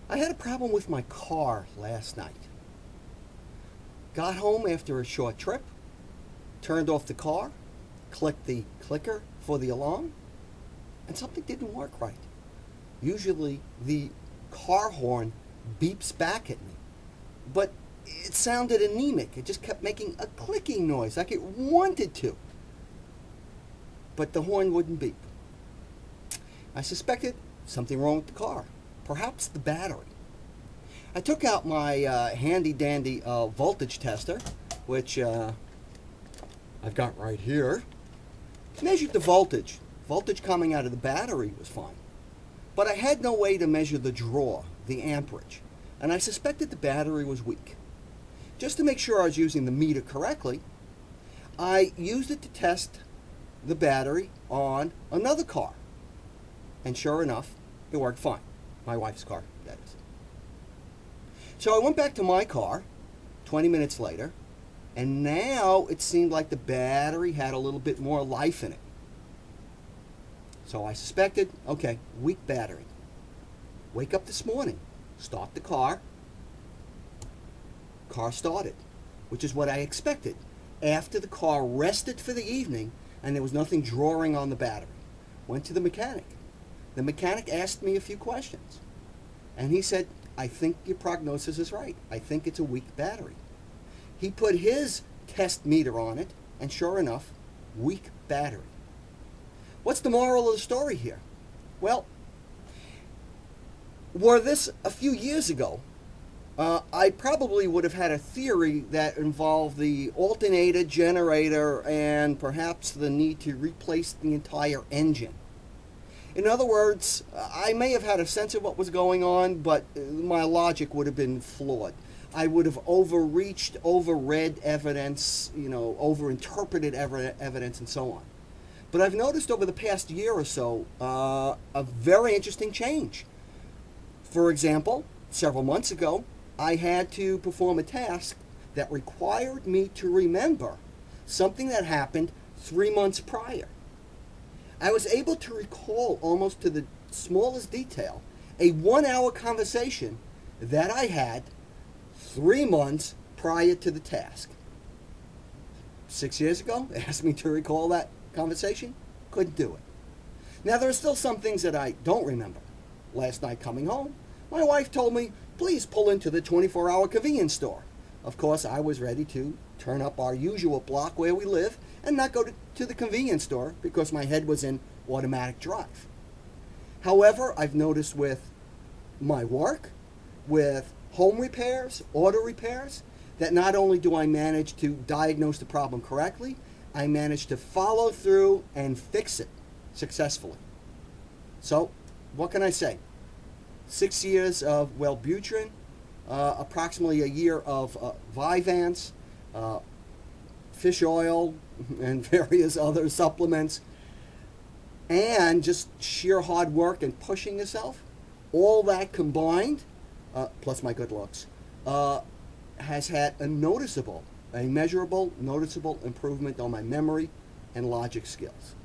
I had a problem with my car last night. Got home after a short trip, turned off the car, clicked the clicker for the alarm, and something didn't work right. Usually the car horn beeps back at me, but it sounded anemic. It just kept making a clicking noise like it wanted to, but the horn wouldn't beep. I suspected something wrong with the car, perhaps the battery. I took out my handy dandy voltage tester, which I've got right here. Measured the voltage. Voltage coming out of the battery was fine. But I had no way to measure the draw, the amperage, and I suspected the battery was weak. Just to make sure I was using the meter correctly, I used it to test the battery on another car. And sure enough, it worked fine. My wife's car, that is. So I went back to my car 20 minutes later, and now it seemed like the battery had a little bit more life in it. So I suspected, okay, weak battery. Wake up this morning, start the car started, which is what I expected. After the car rested for the evening and there was nothing drawing on the battery. Went to the mechanic. The mechanic asked me a few questions. And he said, I think your prognosis is right. I think it's a weak battery. He put his test meter on it, and sure enough, weak battery. What's the moral of the story here? Well, were this a few years ago, I probably would have had a theory that involved the alternator, generator, and perhaps the need to replace the entire engine. In other words, I may have had a sense of what was going on, but my logic would have been flawed. I would have overreached, overread evidence, overinterpreted evidence, and so on. But I've noticed over the past year or so a very interesting change. For example, several months ago, I had to perform a task that required me to remember something that happened 3 months prior. I was able to recall almost to the smallest detail a 1-hour conversation that I had 3 months prior to the task. 6 years ago, they asked me to recall that conversation. Couldn't do it. Now, there are still some things that I don't remember. Last night coming home, my wife told me, please pull into the 24-hour convenience store. Of course, I was ready to turn up our usual block where we live and not go to the convenience store because my head was in automatic drive. However, I've noticed with my work, with home repairs, auto repairs, that not only do I manage to diagnose the problem correctly, I manage to follow through and fix it successfully. So, what can I say? 6 years of Wellbutrin, approximately a year of Vyvanse, fish oil, and various other supplements, and just sheer hard work and pushing yourself, all that combined, plus my good looks, has had a measurable, noticeable improvement on my memory and logic skills.